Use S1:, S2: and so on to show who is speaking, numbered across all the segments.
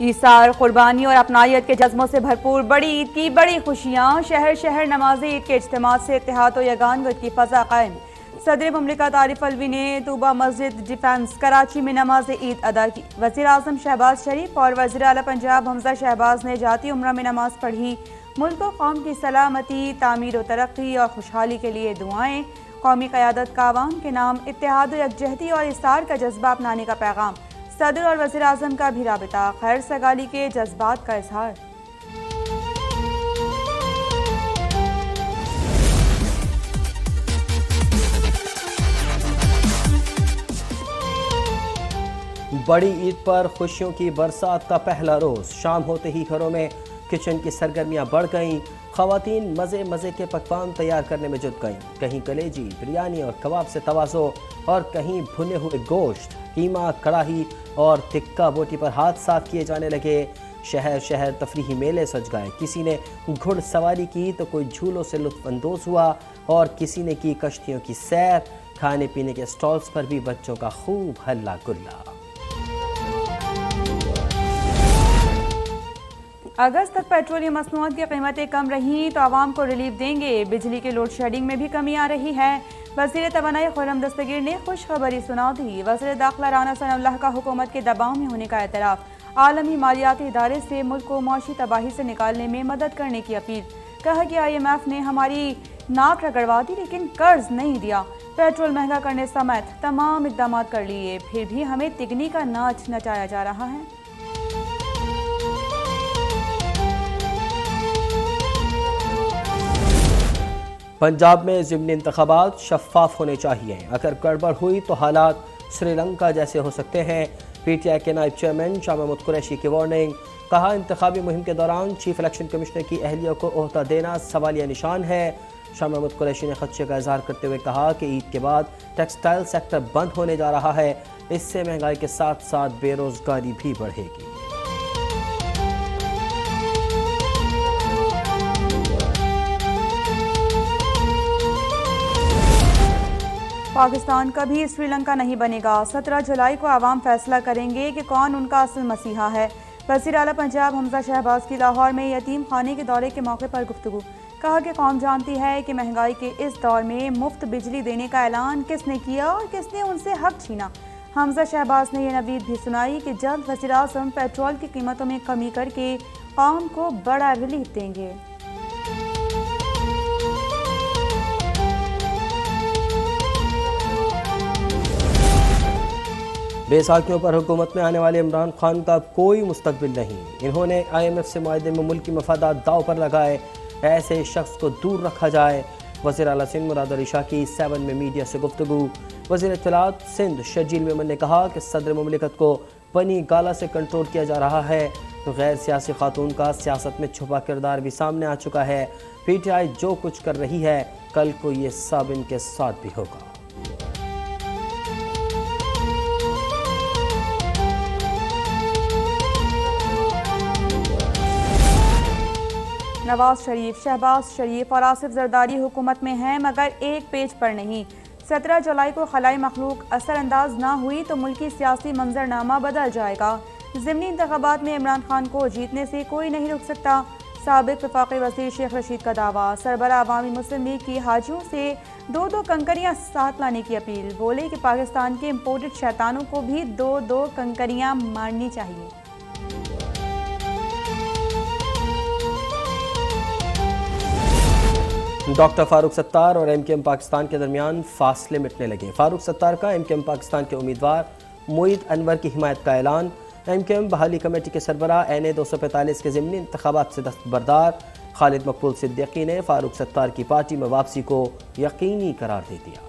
S1: ईसार, कुर्बानी और अपनायत के जज्बों से भरपूर बड़ी ईद की बड़ी खुशियाँ। शहर शहर नमाज ईद के इज्तिमा से इत्तेहाद और यगानगत की फ़ज़ा कायम। सदर मुमलिकत आरिफ अलवी ने तूबा मस्जिद डिफेंस कराची में नमाज ईद अदा की। वज़ीर आज़म शहबाज शरीफ और वज़ीर आला पंजाब हमजा शहबाज ने जाती उम्रा में नमाज पढ़ी। मुल्क और कौम की सलामती, तामीर और तरक्की और खुशहाली के लिए दुआएँ। कौमी क़यादत का अवाम के नाम इत्तेहाद, यकजहती और इसार का जज्बा अपनाने का पैगाम। सदर और वज़ीर आज़म का भी राबिता, खैर सगाली के जज्बात का इजहार।
S2: बड़ी ईद पर खुशियों की बरसात का पहला रोज़। शाम होते ही घरों में किचन की सरगर्मियां बढ़ गईं। ख़वातीन मज़े मज़े के पकवान तैयार करने में जुट गईं। कहीं कलेजी, बिरयानी और कबाब से तवाज़ो और कहीं भुने हुए गोश्त, कीमा, कढ़ाई और टिक्का बोटी पर हाथ साफ किए जाने लगे। शहर शहर तफरीही मेले सज गए। किसी ने घुड़सवारी की तो कोई झूलों से लुत्फ़अंदोज़ हुआ और किसी ने की कश्तियों की सैर। खाने पीने के स्टॉल्स पर भी बच्चों का खूब हल्ला गुल्ला।
S1: अगस्त तक पेट्रोलियम मसनूआत की कीमतें कम रहीं तो आवाम को रिलीफ देंगे। बिजली के लोड शेडिंग में भी कमी आ रही है। वज़ीर तवानाई खुर्रम दस्तगीर ने खुशखबरी सुना दी। वज़ीर दाखिला राना सनाउल्लाह का हुकूमत के दबाव में होने का एतराफ़। आलमी मालियाती इदारे से मुल्क को मौशी तबाही से निकालने में मदद करने की अपील। कहा कि IMF ने हमारी नाक रगड़वा दी लेकिन कर्ज नहीं दिया। पेट्रोल महंगा करने समेत तमाम इकदाम कर लिए, फिर भी हमें तिगनी का नाच नचाया जा रहा है।
S2: पंजाब में ज़िमनी इंतखाबात शफ़ाफ होने चाहिए। अगर गड़बड़ हुई तो हालात श्रीलंका जैसे हो सकते हैं। PTI के नायब चेयरमैन शाह महमूद कुरैशी की वार्निंग। कहा, इंतखाबी मुहिम के दौरान चीफ इलेक्शन कमिश्नर की अहलिया को ओहदा देना सवालिया निशान है। शाह महमूद कुरैशी ने खदशे का इजहार करते हुए कहा कि ईद के बाद टेक्सटाइल सेक्टर बंद होने जा रहा है। इससे महंगाई के साथ साथ बेरोजगारी भी बढ़ेगी।
S1: पाकिस्तान कभी श्रीलंका नहीं बनेगा। 17 जुलाई को आवाम फैसला करेंगे कि कौन उनका असल मसीहा है। वज़ीर आला पंजाब हमजा शहबाज की लाहौर में यतीम खाने के दौरे के मौके पर गुफ्तगू। कहा कि कौम जानती है कि महंगाई के इस दौर में मुफ्त बिजली देने का ऐलान किसने किया और किसने उनसे हक छीना। हमजा शहबाज ने यह नवीद भी सुनाई कि जल्द वज़ीर आज़म पेट्रोल की कीमतों में कमी करके कौम को बड़ा रिलीफ देंगे।
S2: बेसाखियों पर हुकूमत में आने वाले इमरान खान का कोई मुस्तकबिल नहीं। इन्होंने IMF से मुआहदे में मुल्की मफादात दाव पर लगाए। ऐसे शख्स को दूर रखा जाए। वज़ीर आला सिंध मुराद अली शाह की 7 में मीडिया से गुफ्तगू। वज़ीर इत्तलात सिंध शर्जील मेमन ने कहा कि सदर मुमलिकत को पनी गाला से कंट्रोल किया जा रहा है। गैर सियासी खातून का सियासत में छुपा किरदार भी सामने आ चुका है। PTI जो कुछ कर रही है कल को ये सब इनके साथ भी होगा।
S1: नवाज शरीफ, शहबाज शरीफ और आसिफ जरदारी हुकूमत में हैं मगर एक पेज पर नहीं। 17 जुलाई को खलाई मखलूक असरअंदाज ना हुई तो मुल्की सियासी मंजरनामा बदल जाएगा। ज़िमनी इंतखाबात में इमरान खान को जीतने से कोई नहीं रुक सकता। साबिक वफाकी वज़ीर शेख रशीद का दावा। सरबराह अवामी मुस्लिम लीग की हाजियों से 2-2 कंकरियाँ साथ लाने की अपील। बोले कि पाकिस्तान के इम्पोर्टेड शैतानों को भी 2-2 कंकरियाँ मारनी चाहिए।
S2: डॉक्टर फारूक सत्तार और MKM पाकिस्तान के दरमियान फासले मिटने लगे। फारूक सत्तार का MKM पाकिस्तान के उम्मीदवार मोईद अनवर की हिमायत का ऐलान। MKM बहाली कमेटी के सरबराह NA 245 के ज़िमनी इंतखाबात से दस्तबरदार खालिद मकबूल सिद्दीकी ने फारूक सत्तार की पार्टी में वापसी को यकीनी करार दे दिया।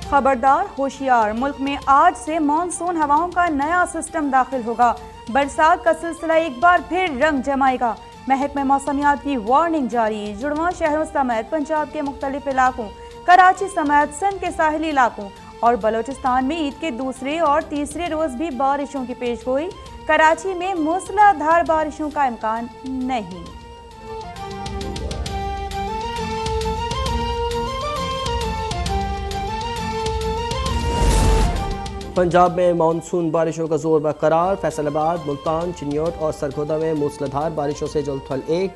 S1: खबरदार, होशियार, मुल्क में आज से मानसून हवाओं का नया सिस्टम दाखिल होगा। बरसात का सिलसिला एक बार फिर रंग जमाएगा। महकमे मौसमियात की वार्निंग जारी। जुड़वां शहरों समेत पंजाब के मुख्तलिफ इलाकों, कराची समेत सिंध के साहिली इलाकों और बलोचिस्तान में ईद के दूसरे और तीसरे रोज भी बारिशों की पेशगोई। कराची में मूसलाधार बारिशों का इम्कान नहीं।
S2: पंजाब में मानसून बारिशों का जोर बरकरार। फैसलाबाद, मुल्तान, चिन्योट और सरगोदा में मूसलाधार बारिशों से जलथल 1,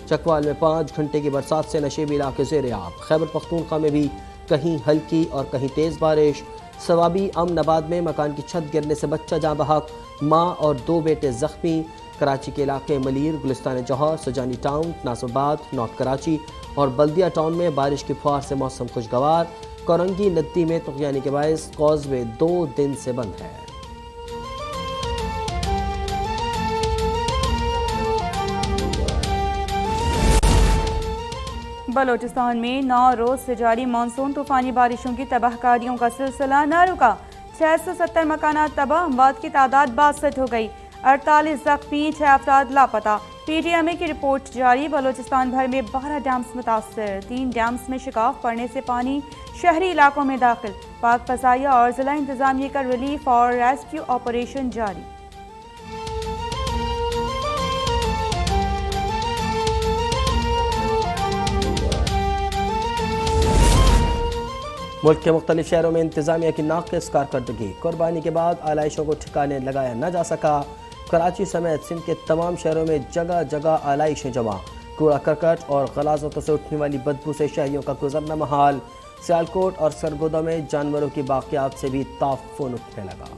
S2: चकवाल में 5 घंटे की बरसात से नशेबी इलाके ज़ेर-ए-आब। खैबर पख्तूनख्वा में भी कहीं हल्की और कहीं तेज़ बारिश। सवाबी अमनाबाद में मकान की छत गिरने से बच्चा जाँ बहक, माँ और 2 बेटे जख्मी। कराची के इलाके मलीर, गुलिस्तान जौहर, सजानी टाउन, नासबाद, नॉर्थ कराची और बल्दिया टाउन में बारिश की फुहार से मौसम खुशगवार। कोरंगी नदी में तुग़यानी के बायस कॉजवे 2 दिन से बंद है।
S1: बलोचिस्तान में 9 रोज से जारी मानसून तूफानी बारिशों की तबाहकारियों का सिलसिला न रुका। 670 मकानात तबाह, अमवात की तादाद 62 हो गई। 48 जख्मी, 6 अफराद लापता। PTMA की रिपोर्ट जारी। बलोचिस्तान भर में 12 डैम्स मुतासर, 3 डैम्स में शिकाफ पड़ने से पानी शहरी इलाकों में दाखिल। पाक फसाइया और जिला इंतजामिया का रिलीफ और रेस्क्यू ऑपरेशन जारी।
S2: मुल्क के मुख्तलिफ शहरों में इंतजामिया की नाक़िस कारकर्दगी। कुर्बानी के बाद आलाइशों को ठिकाने लगाया न जा सका। कराची समेत सिंध के तमाम शहरों में जगह जगह आलाइशें जमा। कूड़ा करकट और गलाजतों से उठने वाली बदबू से शहरियों का गुजरना महाल। सियालकोट और सरगोदा में जानवरों की बाक़ियात से भी ताफ़ुन उठने लगा।